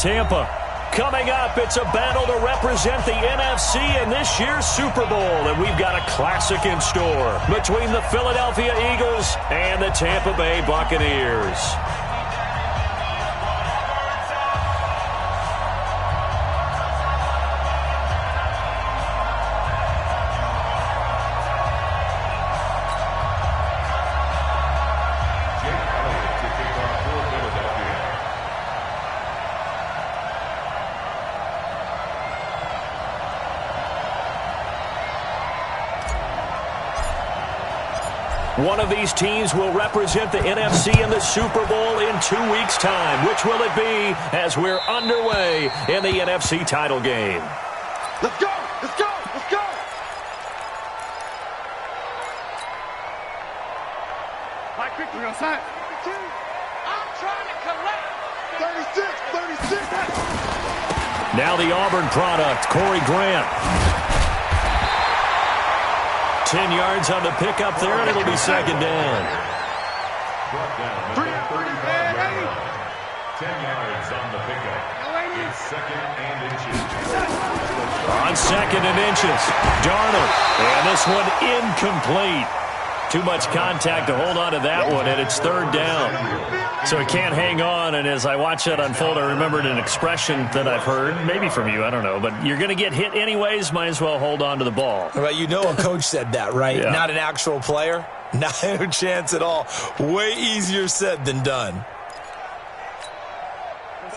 Tampa. Coming up, it's a battle to represent the NFC in this year's Super Bowl, and we've got a classic in store between the Philadelphia Eagles and the Tampa Bay Buccaneers. One of these teams will represent the NFC in the Super Bowl in 2 weeks' time. Which will it be as we're underway in the NFC title game? Let's go! Let's go! Let's go! Mike, quick, we're on side. I'm trying to collect. 36, 36. Now the Auburn product, Corey Grant. 10 yards on the pickup there, and it'll be second down. 10 yards on the pickup. It's second and inches. On second and inches, Darnold. And this one incomplete. Too much contact to hold on to that one, and it's third down. So it can't hang on, and as I watch that unfold, I remembered an expression that I've heard, maybe from you, I don't know, but you're going to get hit anyways, might as well hold on to the ball. Right, you know a coach said that, right? Yeah. Not an actual player. Not a chance at all. Way easier said than done.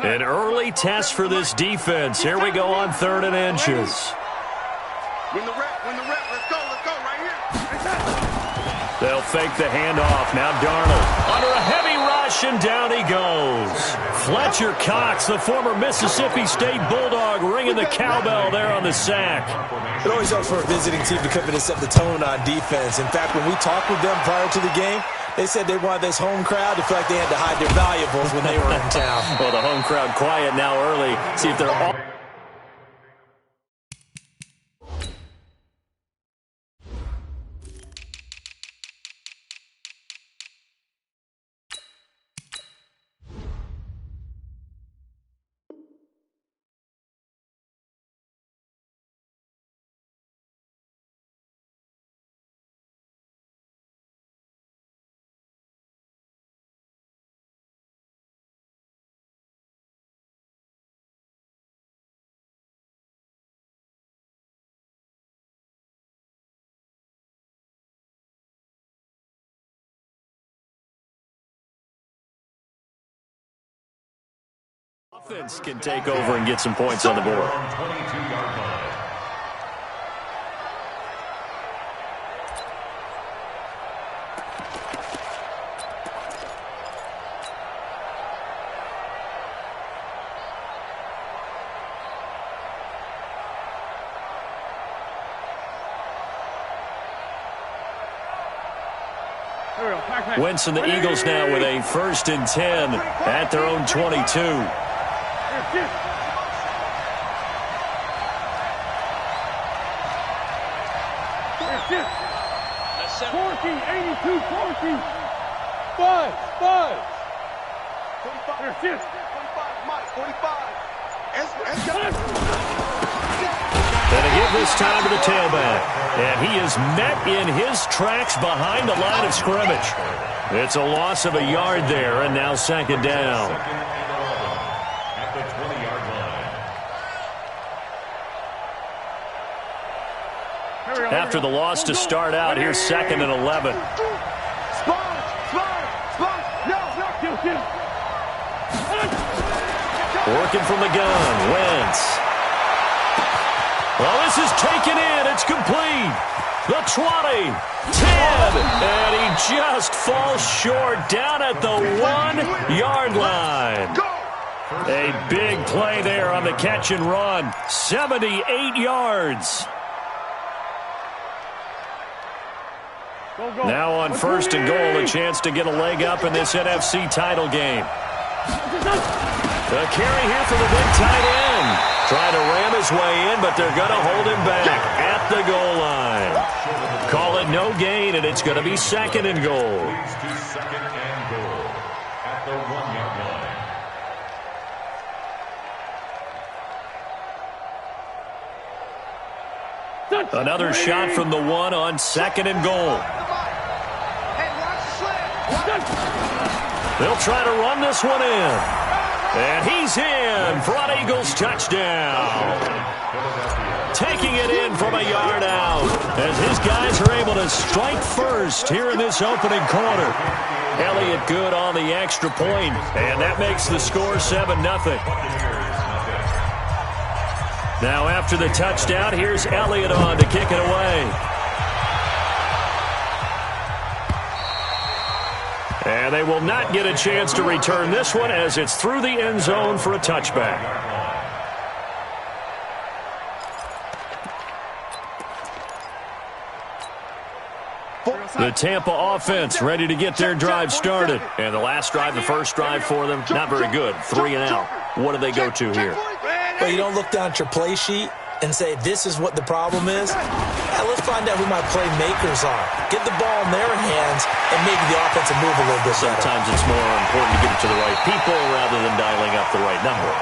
An early test for this defense. Here we go on third and inches. Win the rep, let's go, right here. They'll fake the handoff. Now Darnold under a heavy rush, and down he goes. Fletcher Cox, the former Mississippi State Bulldog, ringing the cowbell there on the sack. It always helps for a visiting team to come in and set the tone on defense. In fact, when we talked with them prior to the game, they said they wanted this home crowd to feel like they had to hide their valuables when they were in town. Well, the home crowd quiet now early. See if they're all... Offense can take over and get some points on the board. 22-yard line. Wentz and the Eagles now with a 1st and 10 at their own 22. 14, 82, 14. 5. 45, Mike, 45. And to give this time to the tailback. And he is met in his tracks behind the line of scrimmage. It's a loss of a yard there, and now second down. Second and 11 at the 20-yard line. After the loss to start out, here's second and 11. Working from the gun, Wentz. Well, this is taken in. It's complete. The 20, 10, and he just falls short down at the 1-yard line. A big play there on the catch and run. 78 yards. Now on 1st and goal, a chance to get a leg up in this NFC title game. The carry here for the big tight end. Trying to ram his way in, but they're going to hold him back at the goal line. Call it no gain, and it's going to be second and goal. Leads to second and goal at the 1-yard Another shot from the one on 2nd and goal. They'll try to run this one in. And he's in for an Eagles touchdown. Taking it in from a yard out as his guys are able to strike first here in this opening quarter. Elliott good on the extra point, and that makes the score 7-0. Now after the touchdown, here's Elliott on to kick it away. And they will not get a chance to return this one as it's through the end zone for a touchback. The Tampa offense ready to get their drive started. And the last drive, the first drive for them, not very good. 3 and out. What do they go to here? Well, you don't look down at your play sheet and say, this is what the problem is. Let's find out who my playmakers are. Get the ball in their hands and maybe the offense will move a little bit better. Sometimes it's more important to get it to the right people rather than dialing up the right number.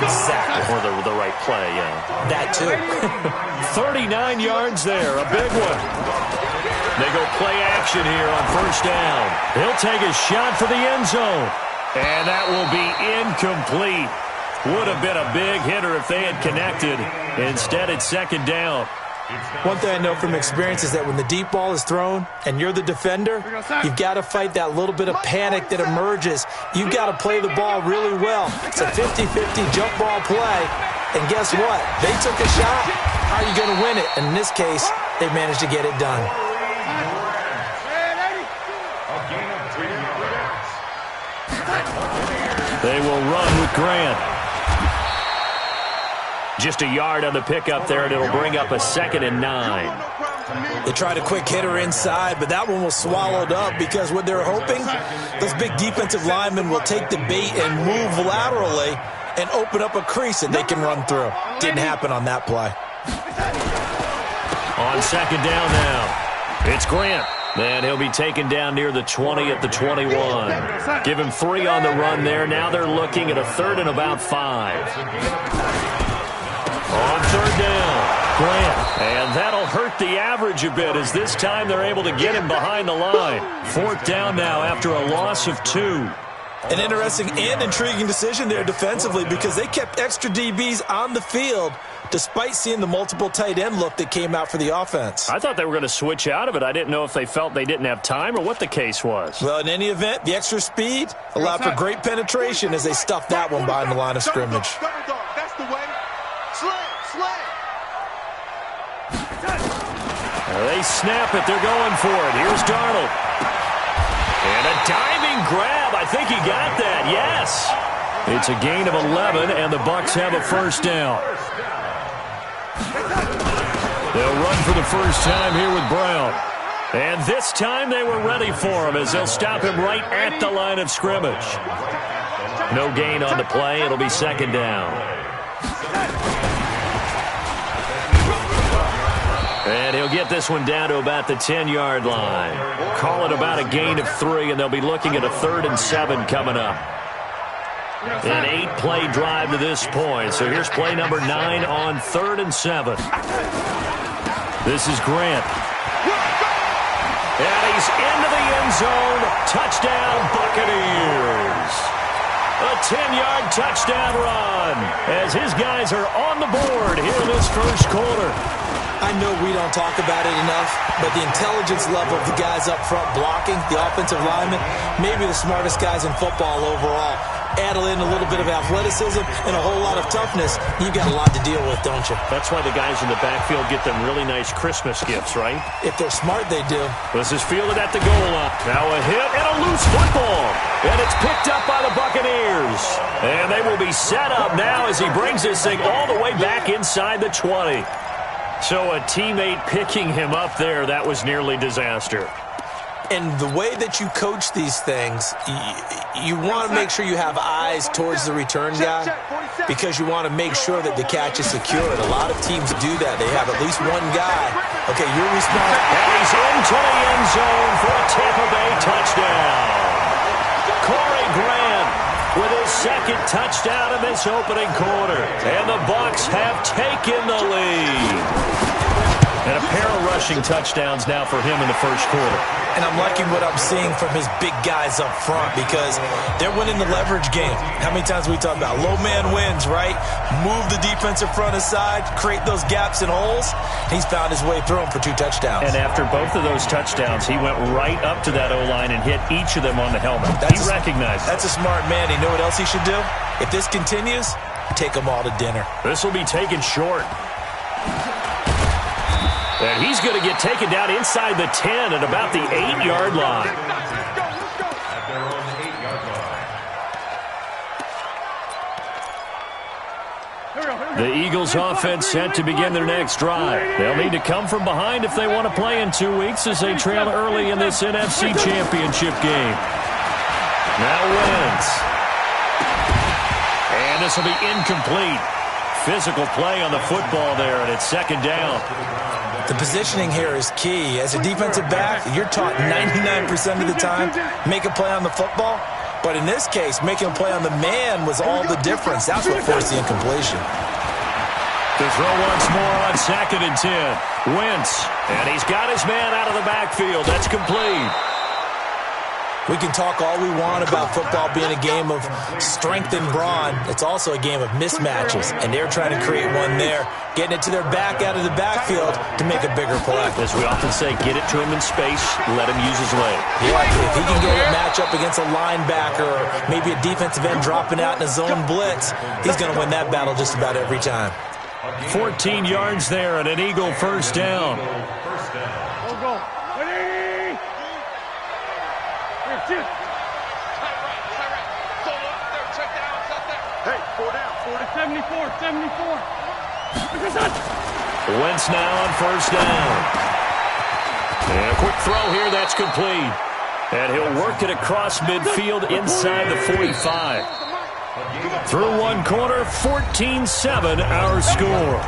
Exactly. Or the right play, yeah. That too. 39 yards there, a big one. They go play action here on first down. He'll take a shot for the end zone. And that will be incomplete. Would have been a big hitter if they had connected. Instead, it's 2nd down. One thing I know from experience is that when the deep ball is thrown and you're the defender, you've got to fight that little bit of panic that emerges. You've got to play the ball really well. It's a 50-50 jump ball play. And guess what? They took a shot. How are you going to win it? And in this case, they managed to get it done. They will run with Grant. Just a yard on the pickup there, and it'll bring up a 2nd and 9. They tried a quick hitter inside, but that one was swallowed up because what they're hoping, those big defensive linemen will take the bait and move laterally and open up a crease that they can run through. Didn't happen on that play. On 2nd down now, it's Grant. And he'll be taken down near the 20 at the 21. Give him 3 on the run there. Now they're looking at a 3rd and about 5. On 3rd down, Grant. And that'll hurt the average a bit as this time they're able to get him behind the line. 4th down now after a loss of 2. An interesting and intriguing decision there defensively because they kept extra DBs on the field despite seeing the multiple tight end look that came out for the offense. I thought they were going to switch out of it. I didn't know if they felt they didn't have time or what the case was. Well, in any event, the extra speed allowed for great penetration as they stuffed that one behind the line of scrimmage. That's the way. Slam. They snap it. They're going for it. Here's Darnold. And a diving grab. I think he got that. Yes. It's a gain of 11, and the Bucs have a 1st down. They'll run for the first time here with Brown. And this time they were ready for him as they'll stop him right at the line of scrimmage. No gain on the play. It'll be 2nd down. And he'll get this one down to about the 10-yard line. Call it about a gain of 3, and they'll be looking at a 3rd and 7 coming up. An 8-play drive to this point. So here's play number 9 on 3rd and 7. This is Grant. And he's into the end zone. Touchdown, Buccaneers. A 10-yard touchdown run as his guys are on the board here in this first quarter. I know we don't talk about it enough, but the intelligence level of the guys up front blocking, the offensive linemen, maybe the smartest guys in football overall. Add in a little bit of athleticism and a whole lot of toughness, you've got a lot to deal with, don't you? That's why the guys in the backfield get them really nice Christmas gifts, right? If they're smart, they do. This is fielded at the goal line. Now a hit and a loose football. And it's picked up by the Buccaneers. And they will be set up now as he brings this thing all the way back inside the 20. So a teammate picking him up there, that was nearly disaster. And the way that you coach these things, you want to make sure you have eyes towards the return guy because you want to make sure that the catch is secured. A lot of teams do that. They have at least one guy. Okay, you're responsible. And he's into the end zone for a Tampa Bay touchdown. Corey Grant with his 2nd touchdown in this opening quarter. And the Bucs have taken the lead. And a pair of rushing touchdowns now for him in the first quarter. And I'm liking what I'm seeing from his big guys up front because they're winning the leverage game. How many times we talk about low man wins, right? Move the defensive front aside, create those gaps and holes. He's found his way through them for 2 touchdowns. And after both of those touchdowns, he went right up to that O-line and hit each of them on the helmet. He recognized it. That's a smart man. You know what else he should do? If this continues, take them all to dinner. This will be taken short. And he's going to get taken down inside the 10 at about the 8-yard line. At their own 8-yard line. The Eagles offense set to begin their next drive. They'll need to come from behind if they want to play in 2 weeks as they trail early in this NFC Championship game. Now Wentz. And this will be incomplete. Physical play on the football there, and it's second down. The positioning here is key. As a defensive back, you're taught 99% of the time, make a play on the football. But in this case, making a play on the man was all the difference. That's what forced the incompletion. To throw once more on 2nd and 10. Wentz, and he's got his man out of the backfield. That's complete. We can talk all we want about football being a game of strength and brawn. It's also a game of mismatches, and they're trying to create one there, getting it to their back out of the backfield to make a bigger play. As we often say, get it to him in space, let him use his leg. Yeah, if he can get a matchup against a linebacker or maybe a defensive end dropping out in a zone blitz, he's going to win that battle just about every time. 14 yards there and an Eagle first down. Hey, 4 down, 74. Wentz now on first down. And a quick throw here, that's complete. And he'll work it across midfield inside the 45. Through one quarter, 14-7 our score.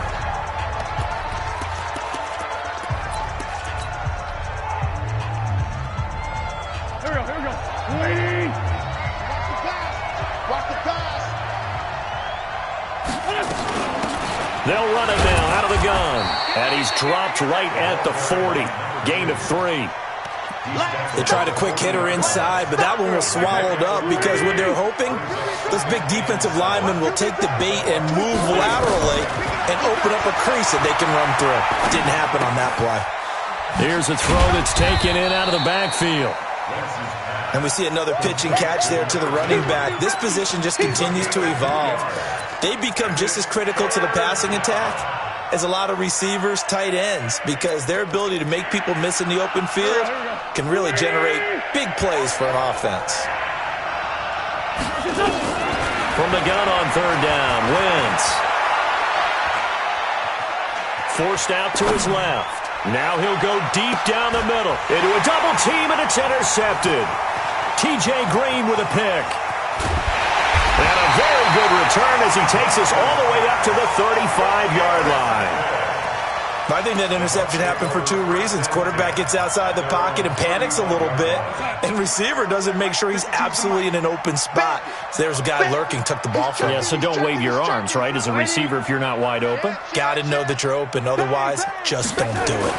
They'll run it now out of the gun. And he's dropped right at the 40. Gain of 3. They tried a quick hitter inside, but that one was swallowed up because what they're hoping, those big defensive linemen will take the bait and move laterally and open up a crease that they can run through. Didn't happen on that play. Here's a throw that's taken in out of the backfield. And we see another pitch and catch there to the running back. This position just continues to evolve. They become just as critical to the passing attack as a lot of receivers, tight ends, because their ability to make people miss in the open field can really generate big plays for an offense. From the gun on third down, Wentz. Forced out to his left. Now he'll go deep down the middle into a double team, and it's intercepted. T.J. Green with a pick. And a very good return as he takes us all the way up to the 35-yard line. I think that interception happened for 2 reasons. Quarterback gets outside the pocket and panics a little bit, and receiver doesn't make sure he's absolutely in an open spot. So there's a guy lurking, took the ball from him. Yeah, so don't wave your arms, right, as a receiver if you're not wide open. Got to know that you're open. Otherwise, just don't do it.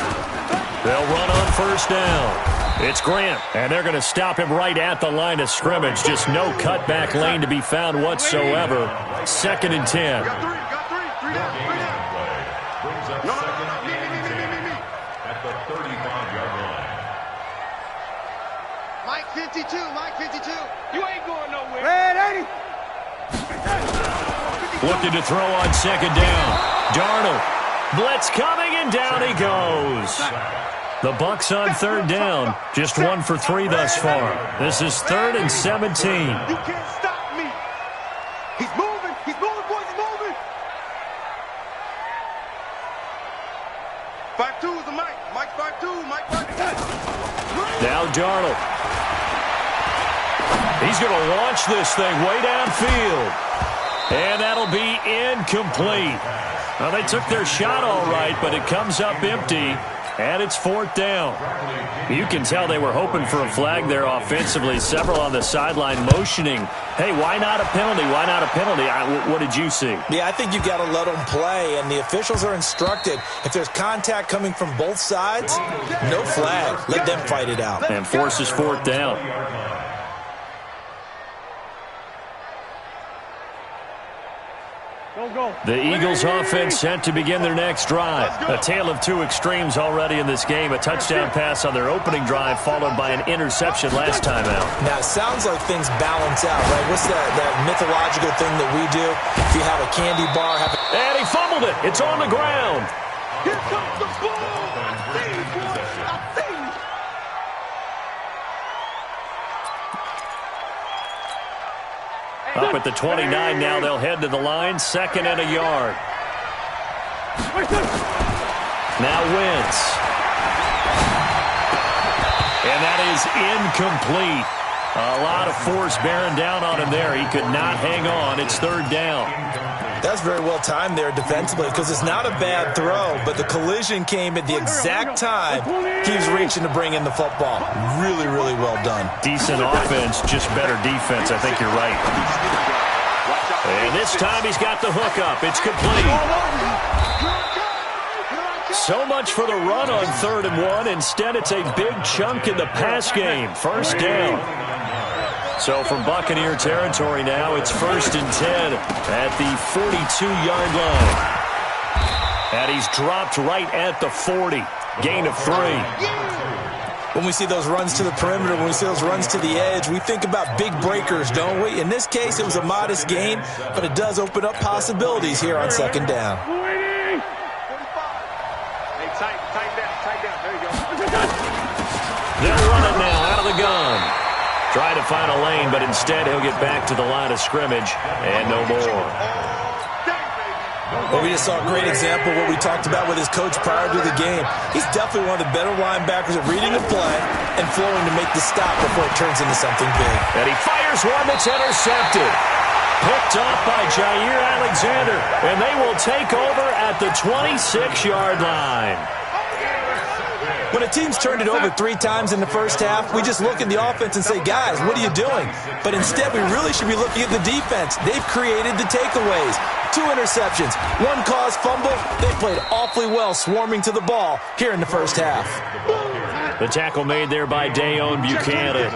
They'll run on first down. It's Grant, and they're going to stop him right at the line of scrimmage. Just no cutback lane to be found whatsoever. 2nd and 10. Got three down. Brings up second and 10 at the 35-yard line. Mike 52. You ain't going nowhere. Red 80. Looking to throw on second down. Darnold. Blitz coming, and down he goes. The Bucs on third down. Just 1 for 3 thus far. This is 3rd and 17. You can't stop me. He's moving, boys, he's moving. 5-2 is the Mike. Mike's 5-2, Mike 5-2. Now Darnold. He's going to launch this thing way downfield. And that'll be incomplete. Well, they took their shot all right, but it comes up empty. and it's 4th down. You can tell they were hoping for a flag there offensively. Several on the sideline motioning, hey, why not a penalty? Why not a penalty? What did you see? Yeah, I think you got to let them play, and the officials are instructed, if there's contact coming from both sides, no flag. Let them fight it out. And forces 4th down. The Eagles offense set to begin their next drive. A tale of two extremes already in this game. A touchdown pass on their opening drive followed by an interception last time out. Now, it sounds like things balance out, right? What's that mythological thing that we do? If you have a candy bar, and he fumbled it. It's on the ground. Here comes the ball. Up at the 29 now, they'll head to the line. 2nd and a yard. Now Wentz. And that is incomplete. A lot of force bearing down on him there. He could not hang on. It's 3rd down. That's very well timed there defensively because it's not a bad throw, but the collision came at the exact time he was reaching to bring in the football. Really, really well done. Decent offense, just better defense. I think you're right. And this time he's got the hook up. It's complete. So much for the run on 3rd and 1. Instead, it's a big chunk in the pass game. 1st down. So from Buccaneer territory now, it's 1st and 10 at the 42-yard line. And he's dropped right at the 40. Gain of 3. When we see those runs to the perimeter, when we see those runs to the edge, we think about big breakers, don't we? In this case, it was a modest gain, but it does open up possibilities here on 2nd down. Hey, tight down. There you go. They'll run it now out of the gun. Try to find a lane, but instead he'll get back to the line of scrimmage and no more. Well, we just saw a great example of what we talked about with his coach prior to the game. He's definitely one of the better linebackers at reading the play and flowing to make the stop before it turns into something big. And he fires one that's intercepted. Picked off by Jair Alexander, and they will take over at the 26-yard line. When a team's turned it over 3 times in the first half, we just look at the offense and say, guys, what are you doing? But instead, we really should be looking at the defense. They've created the takeaways. 2 interceptions, 1 caused fumble. They played awfully well swarming to the ball here in the first half. The tackle made there by Dayon Buchanan.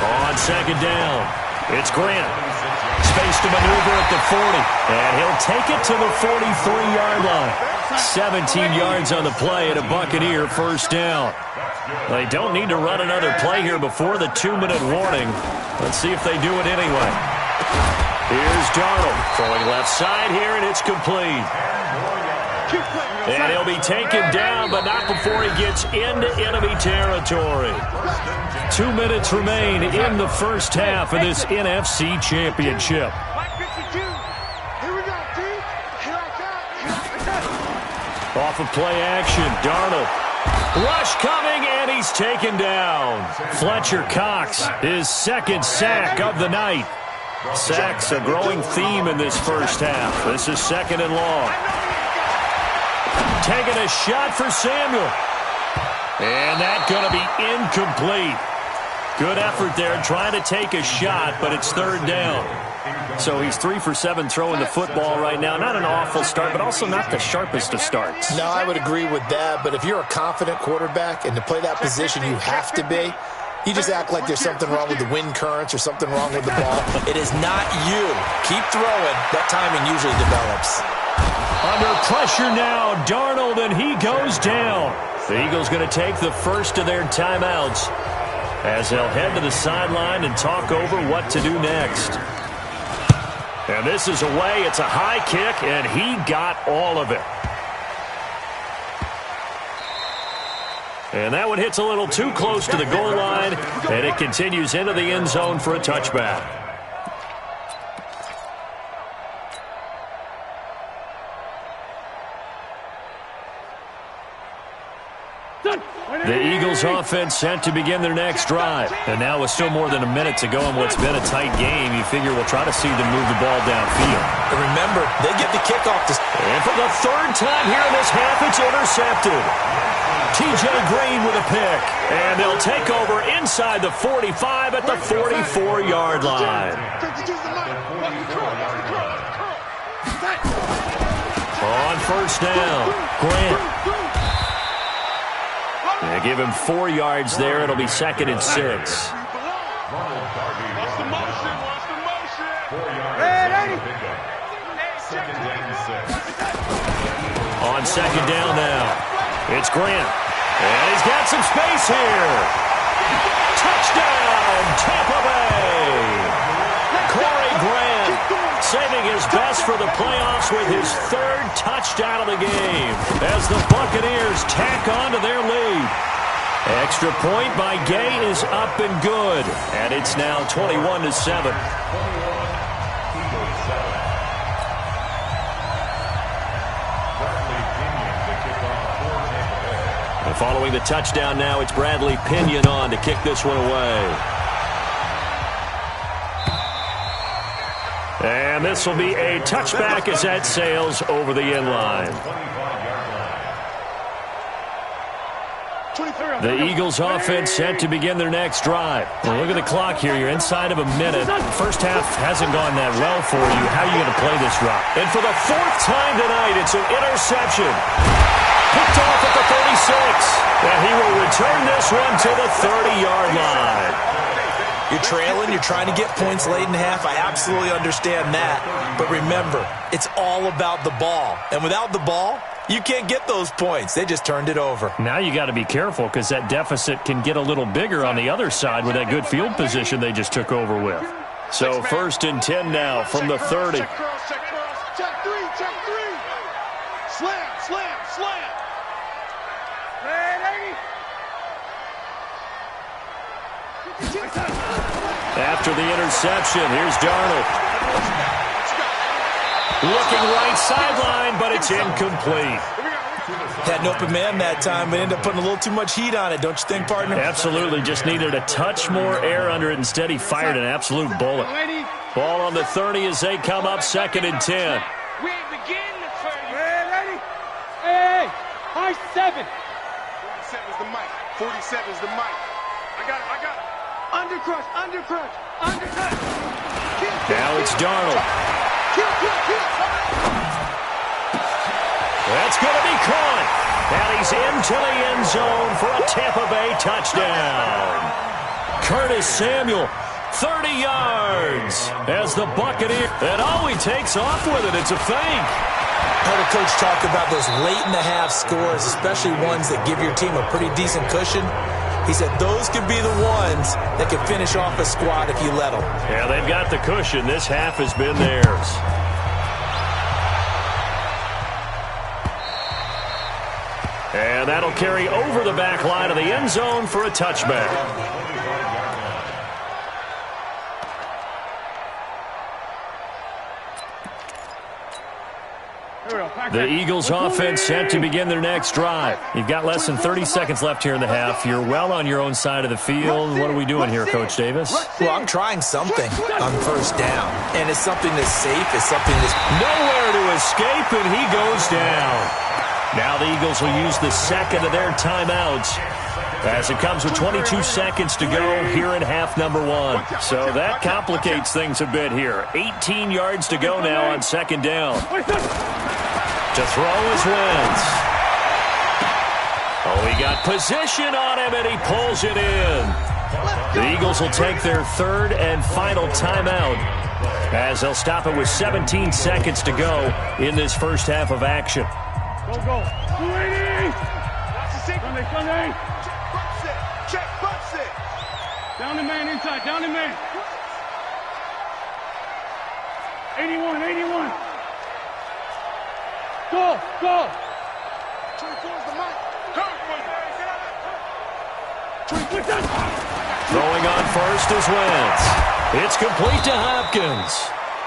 On 2nd down, it's Grant. Space to maneuver at the 40, and he'll take it to the 43-yard line. 17 yards on the play and a Buccaneer 1st down. They don't need to run another play here before the 2-minute warning. Let's see if they do it anyway. Here's Darnold throwing left side here, and it's complete. And he'll be taken down, but not before he gets into enemy territory. 2 minutes remain in the first half of this NFC Championship. Off of play action, Darnold. Rush coming, and he's taken down. Fletcher Cox, his 2nd sack of the night. Sacks a growing theme in this first half. This is 2nd and long. Taking a shot for Samuel. And that's going to be incomplete. Good effort there trying to take a shot, but it's 3rd down. So he's 3 for 7 throwing the football right now. Not an awful start, but also not the sharpest of starts. No, I would agree with that. But if you're a confident quarterback and to play that position you have to be, you just act like there's something wrong with the wind currents or something wrong with the ball. It is not you. Keep throwing. That timing usually develops. Under pressure now, Darnold, and he goes down. The Eagles going to take the first of their timeouts as they'll head to the sideline and talk over what to do next. And this is away. It's a high kick, and he got all of it. And that one hits a little too close to the goal line, and it continues into the end zone for a touchback. The Eagles offense set to begin their next drive. And now with still more than a minute to go in what's been a tight game, you figure we'll try to see them move the ball downfield. And remember, they get the kickoff. And for the third time here in this half, it's intercepted. T.J. Green with a pick. And they'll take over inside the 45 at the 44-yard line. On first down, Grant. They give him 4 yards there. It'll be 2nd and 6. Watch the motion. Watch the motion. 4 yards. On 2nd down now, it's Grant. And he's got some space here. Touchdown, Tampa Bay. Corey Grant saving his best for the playoffs with his 3rd touchdown of the game as the Buccaneers tack on to their lead. Extra point by Gay is up and good, and it's now 21-7. And following the touchdown now, it's Bradley Pinion on to kick this one away. And this will be a touchback as that sails over the end line. The Eagles offense set to begin their next drive. Well, look at the clock here. You're inside of a minute. The first half hasn't gone that well for you. How are you going to play this route? And for the 4th time tonight, it's an interception. Picked off at the 36. And he will return this one to the 30-yard line. You're trailing, you're trying to get points late in half. I absolutely understand that. But remember, it's all about the ball. And without the ball, you can't get those points. They just turned it over. Now you got to be careful because that deficit can get a little bigger on the other side with that good field position they just took over with. So 1st and 10 now from the 30. Check cross, check cross. Check 3, check 3. Slam, slam, slam. After the interception, here's Darnold. Looking right sideline, but it's incomplete. Had an open man that time, but ended up putting a little too much heat on it, don't you think, partner? Absolutely. Just needed a touch more air under it. Instead, he fired an absolute bullet. Ball on the 30 as they come up 2nd and 10. We ain't beginning the 30. Ready? Hey, high 7. 47 is the mic. 47 is the mic. I got it. Undercrush. Now it's Darnold. That's going to be caught. And he's into the end zone for a Tampa Bay touchdown. Curtis Samuel, 30 yards as the Buccaneers. And he takes off with it. It's a fake. I heard a coach talk about those late-in-the-half scores, especially ones that give your team a pretty decent cushion. He said those could be the ones that could finish off a squad if you let them. Yeah, they've got the cushion. This half has been theirs. And that'll carry over the back line of the end zone for a touchback. The Eagles offense set to begin their next drive. You've got less than 30 seconds left here in the half. You're well on your own side of the field. What are we doing here, Coach Davis? Well, I'm trying something on first down. And it's something that's safe. It's something that's nowhere to escape, and he goes down. Now the Eagles will use the 2nd of their timeouts as it comes with 22 seconds to go here in half number 1. So that complicates things a bit here. 18 yards to go now on 2nd down. To throw is Wentz. Oh, he got position on him, and he pulls it in. The Eagles will take their 3rd and final timeout as they'll stop it with 17 seconds to go in this first half of action. Go. 280. Sunday. Check, bump set. Down the man inside, down the man. 81. Go. 24 is the mic. Throwing on first is Wentz. It's complete to Hopkins.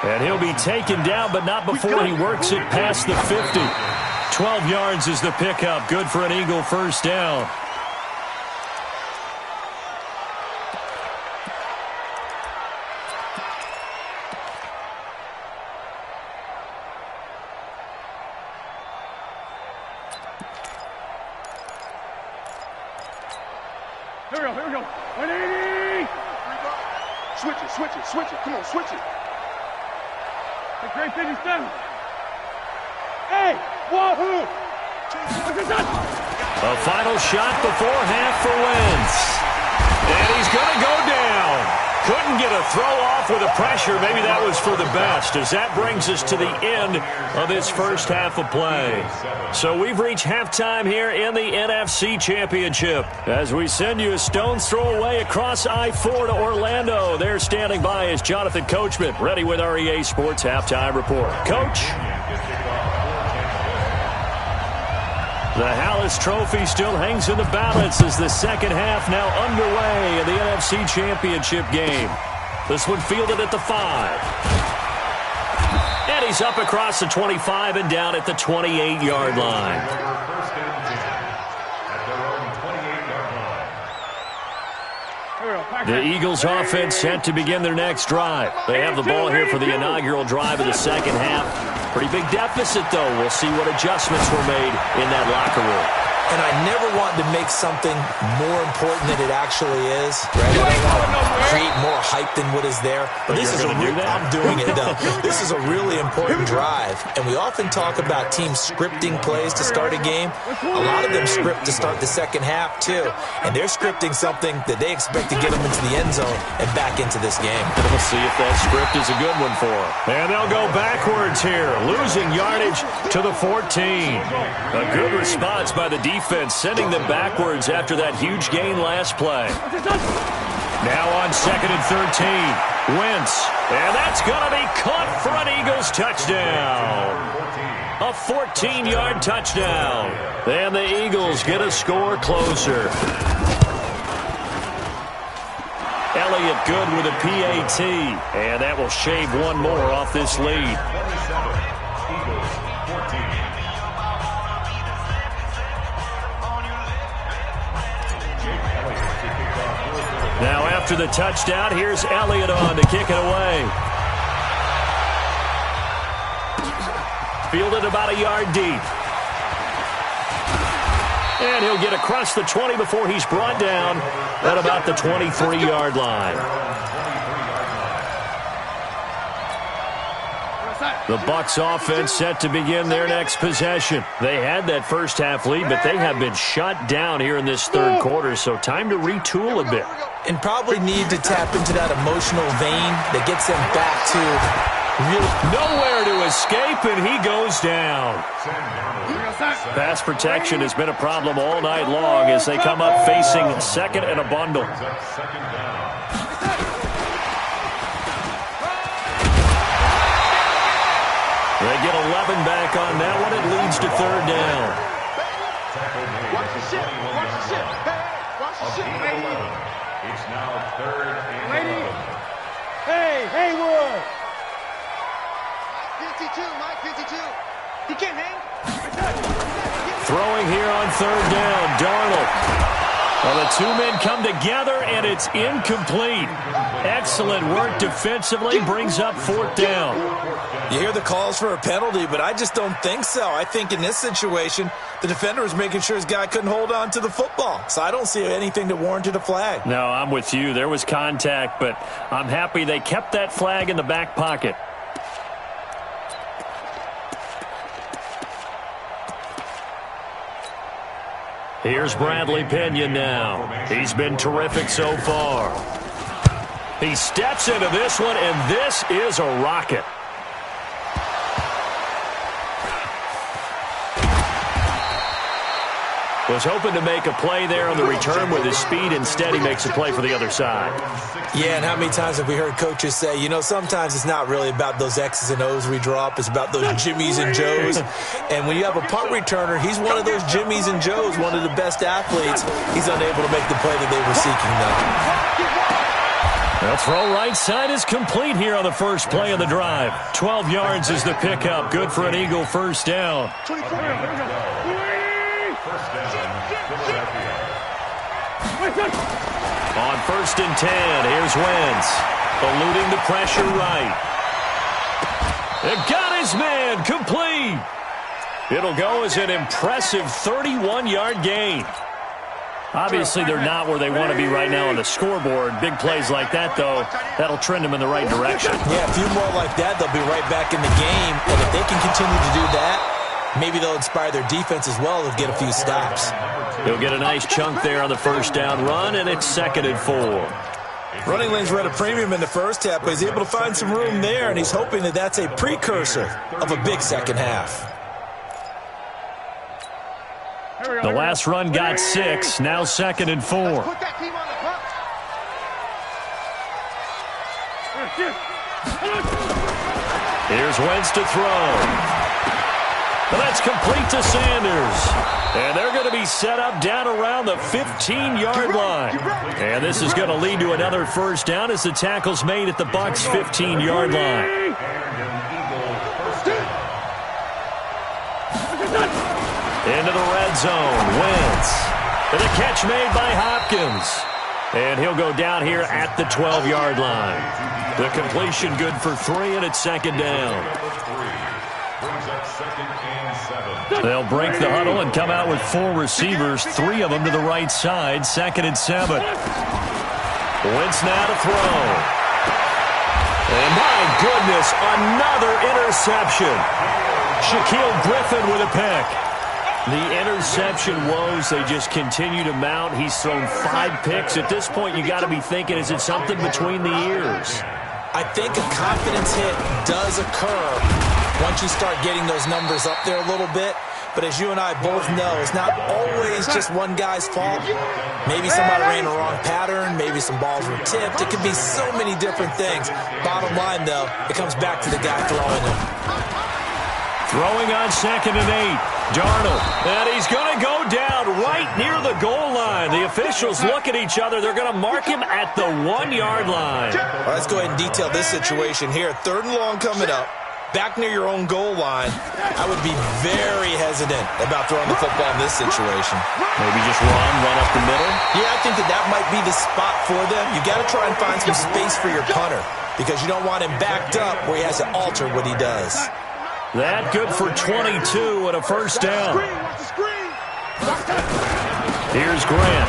And he'll be taken down, but not before he works it past the 50. 12 yards is the pickup. Good for an Eagle first down. Here we go. 180. Switch it. Come on, switch it. Great 57. Hey, wahoo! A final shot before half for Wentz. And he's going to go down. Couldn't get a throw off with the pressure. Maybe that was for the best, as that brings us to the end of this first half of play. So we've reached halftime here in the NFC Championship. As we send you a stone's throw away across I-4 to Orlando. There standing by is Jonathan Coachman, ready with our EA Sports Halftime Report. Coach? The Hallis Trophy still hangs in the balance as the second half now underway in the NFC Championship game. This one fielded at the 5. And he's up across the 25 and down at the 28-yard line. The Eagles offense set to begin their next drive. They have the ball here for the inaugural drive of the second half. Pretty big deficit, though. We'll see what adjustments were made in that locker room. And I never want to make something more important than it actually is. Right? I don't want to create more hype than what is there. But this is I'm doing it, though. This is a really important drive. And we often talk about teams scripting plays to start a game. A lot of them script to start the second half, too. And they're scripting something that they expect to get them into the end zone and back into this game. And we'll see if that script is a good one for them. And they'll go backwards here, losing yardage to the 14. A good response by the defense, sending them backwards after that huge gain last play. Now on 2nd and 13, Wentz, and that's going to be caught for an Eagles touchdown. A 14-yard touchdown. And the Eagles get a score closer. Elliott good with a PAT, and that will shave one more off this lead. Now after the touchdown, here's Elliott on to kick it away. Fielded about a yard deep. And he'll get across the 20 before he's brought down at about the 23-yard line. The Bucs offense set to begin their next possession. They had that first half lead, but they have been shut down here in this third quarter, so time to retool a bit. And probably need to tap into that emotional vein that gets them back to nowhere to escape, and he goes down. Pass protection has been a problem all night long as they come up facing second and a bundle. They get 11 back on that one. It leads to third down. Watch the ship. It's now 3rd and 11. Hey, Haywood. 52, Mike 52. You can't hang. Throwing here on third down, Darnold. Well, the two men come together, and it's incomplete. Excellent work defensively, brings up fourth down. You hear the calls for a penalty, but I just don't think so. I think in this situation, the defender was making sure his guy couldn't hold on to the football. So I don't see anything that warranted a flag. No, I'm with you. There was contact, but I'm happy they kept that flag in the back pocket. Here's Bradley Pinion now. He's been terrific so far. He steps into this one, and this is a rocket. Was hoping to make a play there on the return with his speed. Instead, he makes a play for the other side. Yeah, and how many times have we heard coaches say, you know, sometimes it's not really about those X's and O's we draw up. It's about those Jimmies and Joes. And when you have a punt returner, he's one of those Jimmies and Joes, one of the best athletes. He's unable to make the play that they were seeking, though. The throw right side is complete here on the first play of the drive. 12 yards is the pickup. Good for an Eagle first down. On 1st and 10, here's Wentz. Eluding the pressure right. It got his man complete. It'll go as an impressive 31-yard gain. Obviously, they're not where they want to be right now on the scoreboard. Big plays like that, though, that'll trend them in the right direction. Yeah, a few more like that, they'll be right back in the game. And if they can continue to do that, maybe they'll inspire their defense as well to get a few stops. He'll get a nice chunk there on the first down run, and it's 2nd and 4. Running lanes were at a premium in the first half, but he's able to find some room there, and he's hoping that that's a precursor of a big second half. The last run got 6, now 2nd and 4. Here's Wentz to throw. Well, that's complete to Sanders. And they're going to be set up down around the 15-yard line. And this is going to lead to another first down as the tackle's made at the Bucs' 15-yard line. Into the red zone, Wentz. And a catch made by Hopkins. And he'll go down here at the 12-yard line. The completion good for 3, and it's 2nd down. They'll break the huddle and come out with 4 receivers, 3 of them to the right side, 2nd and 7. Wentz now to throw. And my goodness, another interception. Shaquille Griffin with a pick. The interception woes, they just continue to mount. He's thrown 5 picks. At this point, you got to be thinking, is it something between the ears? I think a confidence hit does occur once you start getting those numbers up there a little bit. But as you and I both know, it's not always just one guy's fault. Maybe somebody ran the wrong pattern. Maybe some balls were tipped. It could be so many different things. Bottom line, though, it comes back to the guy throwing them. Throwing on 2nd and 8. Darnold. And he's going to go down right near the goal line. The officials look at each other. They're going to mark him at the 1-yard line. Well, let's go ahead and detail this situation here. 3rd and long coming up. Back near your own goal line. I would be very hesitant about throwing the football in this situation. Maybe just run up the middle? Yeah, I think that might be the spot for them. You got to try and find some space for your punter because you don't want him backed up where he has to alter what he does. That good for 22 and a first down. Here's Grant.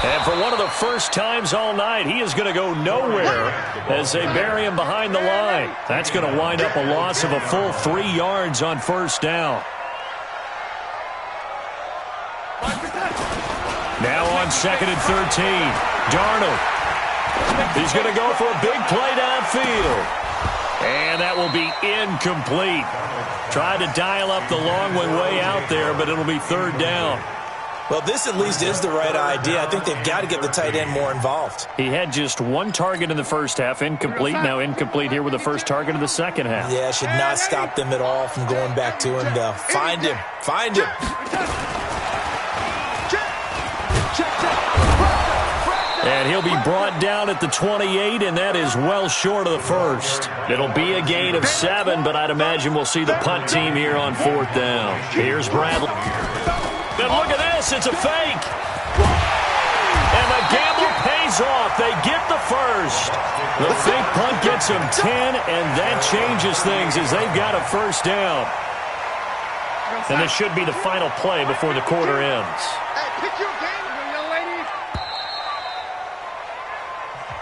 And for one of the first times all night, he is going to go nowhere as they bury him behind the line. That's going to wind up a loss of a full 3 yards on first down. Now on 2nd and 13. Darnold. He's going to go for a big play downfield. And that will be incomplete. Tried to dial up the long one way out there, but it'll be 3rd down. Well, this at least is the right idea. I think they've got to get the tight end more involved. He had just 1 target in the first half, incomplete. Now incomplete here with the first target of the second half. Yeah, should not stop them at all from going back to him, though. Find him. Find him. And he'll be brought down at the 28, and that is well short of the first. It'll be a gain of 7, but I'd imagine we'll see the punt team here on 4th down. Here's Bradley. And look at this, it's a fake. And the gamble pays off. They get the first. The fake punt gets them 10, and that changes things as they've got a first down. And this should be the final play before the quarter ends.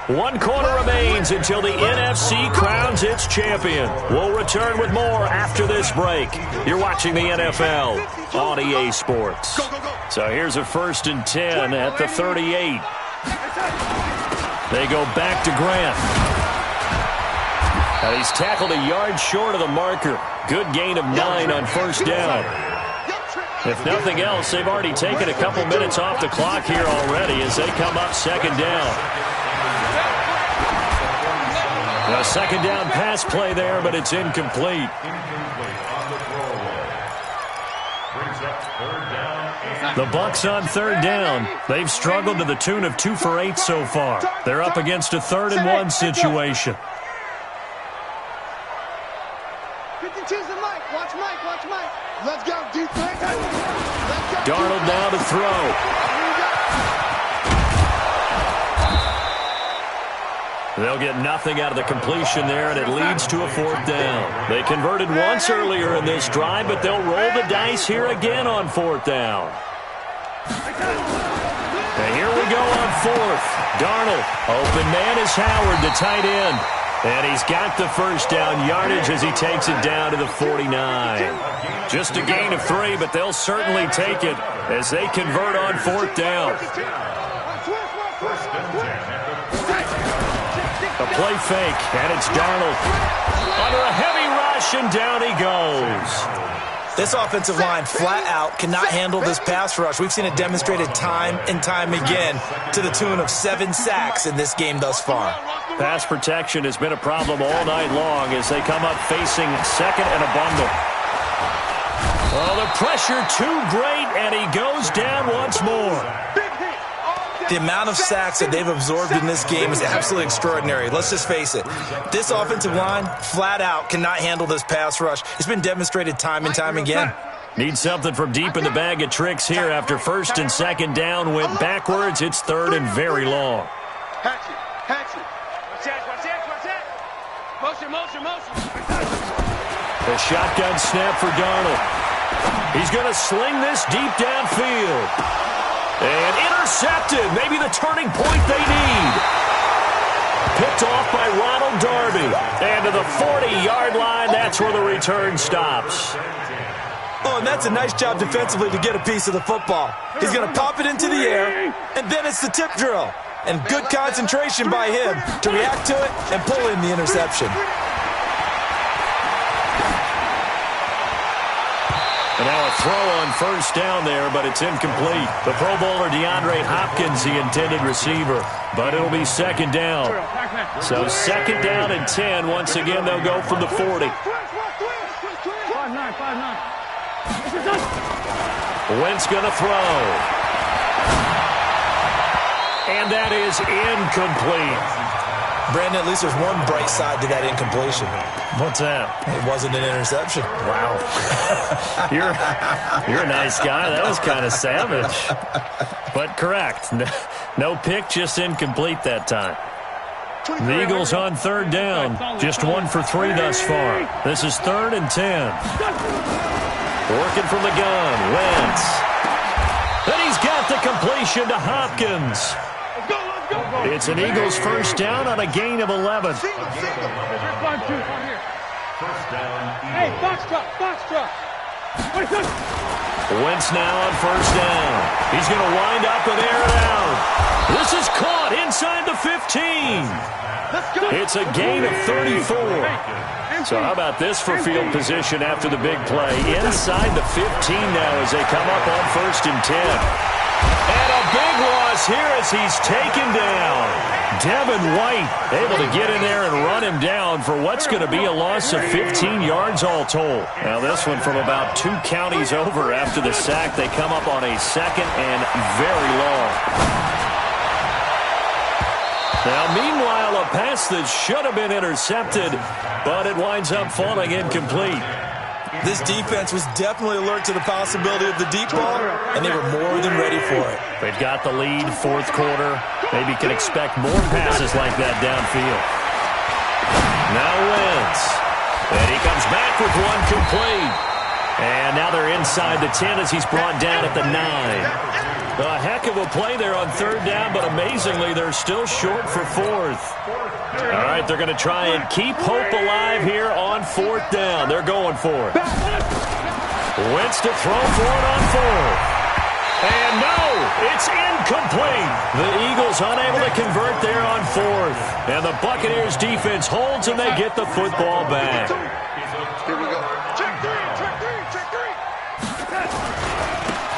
One quarter remains until the NFC crowns its champion. We'll return with more after this break. You're watching the NFL on EA Sports. So here's a 1st and 10 at the 38. They go back to Grant. And he's tackled a yard short of the marker. Good gain of 9 on first down. If nothing else, they've already taken a couple minutes off the clock here already as they come up 2nd down. A 2nd down pass play there, but it's incomplete. The Bucs on 3rd down. They've struggled to the tune of 2 for 8 so far. They're up against a 3rd and 1 situation. 52's the Mike. Watch Mike. Watch Mike. Let's go, defense. Darnold now to throw. They'll get nothing out of the completion there, and it leads to a 4th down. They converted once earlier in this drive, but they'll roll the dice here again on 4th down. we go on fourth. Darnold. Open man is Howard, the tight end. And he's got the first down yardage as he takes it down to the 49. Just a gain of 3, but they'll certainly take it as they convert on fourth down. A play fake, and it's Darnold. Under a heavy rush, and down he goes. This offensive line flat out cannot handle this pass rush. We've seen it demonstrated time and time again to the tune of 7 sacks in this game thus far. Pass protection has been a problem all night long as they come up facing second and a bundle. Oh, the pressure too great, and he goes down once more. The amount of sacks that they've absorbed in this game is absolutely extraordinary. Let's just face it. This offensive line, flat out, cannot handle this pass rush. It's been demonstrated time and time again. Need something from deep in the bag of tricks here after first and second down went backwards. It's third and very long. Hatch it. Motion. The shotgun snap for Darnold. He's going to sling this deep downfield. And intercepted. Maybe the turning point they need. Picked off by Ronald Darby. And to the 40-yard line, that's where the return stops. Oh, and that's a nice job defensively to get a piece of the football. He's going to pop it into the air, and then it's the tip drill. And good concentration by him to react to it and pull in the interception. And now a throw on first down there, but it's incomplete. The Pro Bowler DeAndre Hopkins, the intended receiver, but it'll be second down. So second down and 10. Once again, they'll go from the 40. 5-9. Wentz going to throw. And that is incomplete. Brandon, at least there's one bright side to that incompletion. What's that? It wasn't an interception. Wow. You're a nice guy. That was kind of savage. But correct. No pick, just incomplete that time. The Eagles on third down. Just 1 for 3 thus far. This is third and 10. Working from the gun. Wentz. And he's got the completion to Hopkins. It's an Eagles first down on a gain of 11. First down, Hey, box truck. Wentz now on first down. He's going to wind up and air it out. This is caught inside the 15. It's a gain of 34. So how about this for field position after the big play? Inside the 15 now as they come up on first and 10. And a big loss here as he's taken down. Devin White able to get in there and run him down for what's going to be a loss of 15 yards all told. Now this one from about 2 counties over after the sack. They come up on a second and very long. Now meanwhile, a pass that should have been intercepted, but it winds up falling incomplete. This defense was definitely alert to the possibility of the deep ball, and they were more than ready for it. They've got the lead, fourth quarter. Maybe can expect more passes like that downfield. Now Wentz. And he comes back with one complete. And now they're inside the 10 as he's brought down at the 9. A heck of a play there on third down, but amazingly, they're still short for fourth. All right, they're going to try and keep hope alive here on fourth down. They're going for it. Wentz to throw for it on fourth. And no, it's incomplete. The Eagles unable to convert there on fourth. And the Buccaneers defense holds and they get the football back. Here we go. Check three.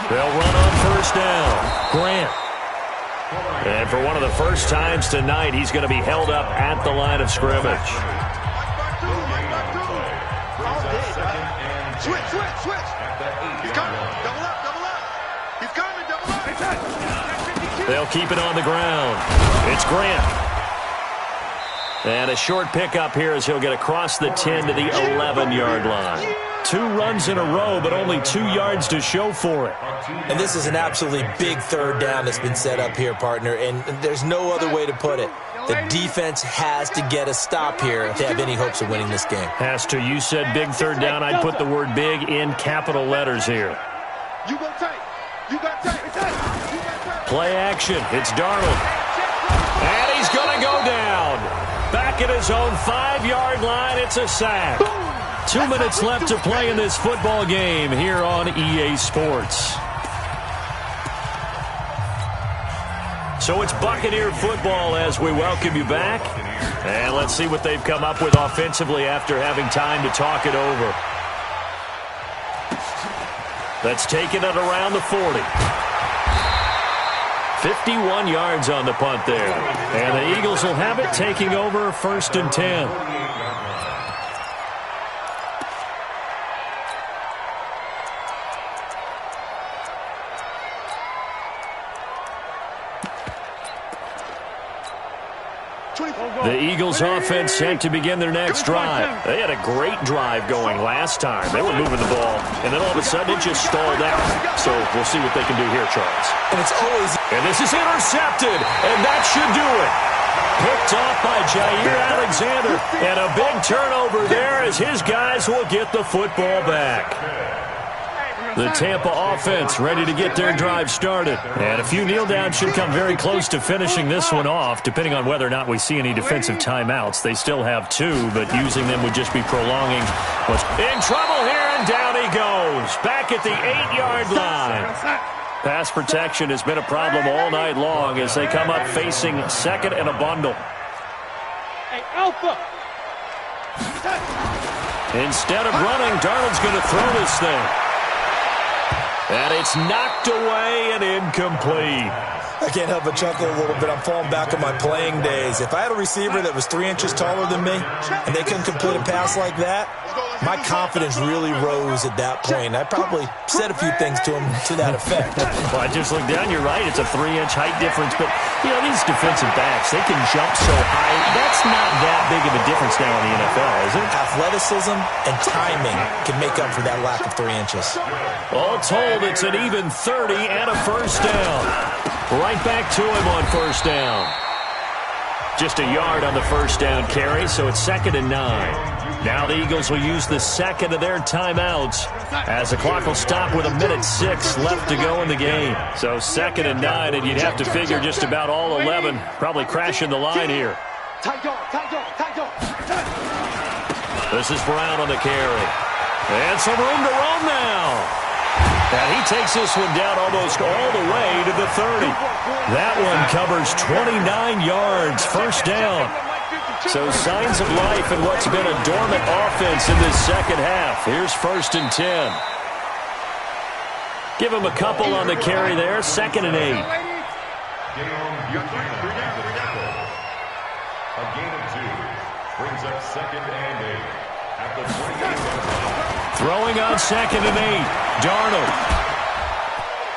They'll run on first down. Grant. And for one of the first times tonight, he's going to be held up at the line of scrimmage. Switch. He's coming. Double up. He's coming. Double up. They'll keep it on the ground. It's Grant. And a short pickup here as he'll get across the 10 to the 11-yard line. 2 runs in a row, but only 2 yards to show for it. And this is an absolutely big third down that's been set up here, partner, and there's no other way to put it. The defense has to get a stop here if they have any hopes of winning this game. Has to. You said big third down. I'd put the word big in capital letters here. You go tight. Play action. It's Darnold. And he's going to go down. Back at his own 5-yard line. It's a sack. 2 minutes left to play in this football game here on EA Sports. So it's Buccaneer football as we welcome you back. And let's see what they've come up with offensively after having time to talk it over. That's taken it around the 40. 51 yards on the punt there. And the Eagles will have it, taking over 1st and 10. The Eagles offense set to begin their next drive. They had a great drive going last time. They were moving the ball, and then all of a sudden it just stalled out. So we'll see what they can do here, Charles. And this is intercepted, and that should do it. Picked off by Jair Alexander, and a big turnover there as his guys will get the football back. The Tampa offense ready to get their drive started. And a few kneel downs should come very close to finishing this one off, depending on whether or not we see any defensive timeouts. They still have 2, but using them would just be prolonging what's in trouble here, and down he goes. Back at the 8-yard line. Pass protection has been a problem all night long as they come up facing 2nd and a bundle. Hey, Alpha! Instead of running, Darnold's going to throw this thing. And it's knocked away and incomplete. I can't help but chuckle a little bit. I'm falling back on my playing days. If I had a receiver that was 3 inches taller than me and they couldn't complete a pass like that, my confidence really rose at that point. I probably said a few things to him to that effect. Well, I just looked down. You're right. It's a 3-inch height difference. But, you know, these defensive backs, they can jump so high. That's not that big of a difference now in the NFL, is it? Athleticism and timing can make up for that lack of 3 inches. All told, it's an even 30 and a 1st down. Right back to him on 1st down. Just a yard on the 1st down carry, so it's 2nd and 9. Now the Eagles will use the 2nd of their timeouts as the clock will stop with 1:06 left to go in the game. So 2nd and 9, and you'd have to figure just about all 11 probably crashing the line here. This is Brown on the carry. And some room to roam now. And he takes this one down almost all the way to the 30. That one covers 29 yards, 1st down. So signs of life in what's been a dormant offense in this 2nd half. Here's 1st and 10. Give him a couple on the carry there, 2nd and 8. A gain of 2 brings up 2nd and 8 at the 28-yard line. Throwing on 2nd and 8. Darnold.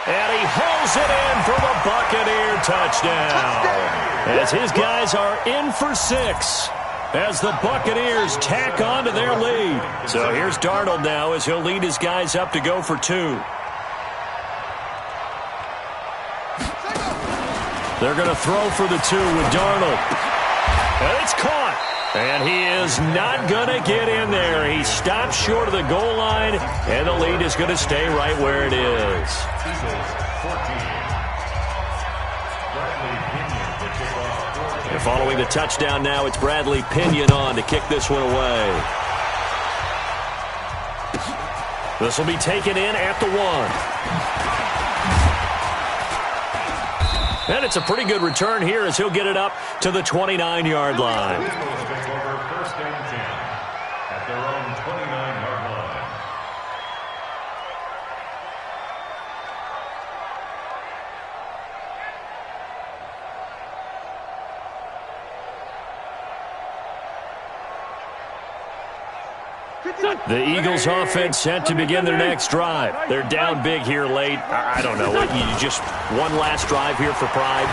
And he hauls it in for the Buccaneer touchdown. As his guys are in for 6. As the Buccaneers tack on to their lead. So here's Darnold now as he'll lead his guys up to go for 2. They're going to throw for the 2 with Darnold. And it's caught. And he is not going to get in there. He stops short of the goal line, and the lead is going to stay right where it is. And following the touchdown now, it's Bradley Pinion on to kick this one away. This will be taken in at the 1. And it's a pretty good return here as he'll get it up to the 29-yard line. At their own 29-yard line. The Eagles offense set to begin their next drive. They're down big here late. I don't know. You just one last drive here for pride.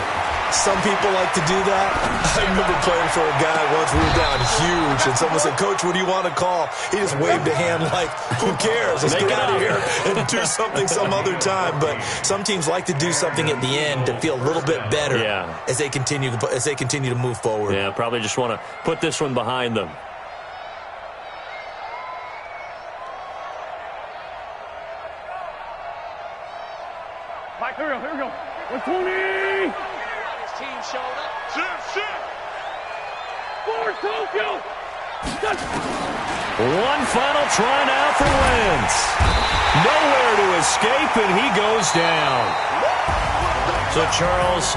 Some people like to do that. I remember playing for a guy once. We were down huge, and someone said, "Coach, what do you want to call?" He just waved a hand like, "Who cares? Let's get out of here and do something some other time." But some teams like to do something at the end to feel a little bit better as they continue to move forward. Yeah, probably just want to put this one behind them. Mike, here we go. 120. His team showed up. Shit. Forward, Tokyo. One final try now for Wentz. Nowhere to escape, and he goes down. So, Charles,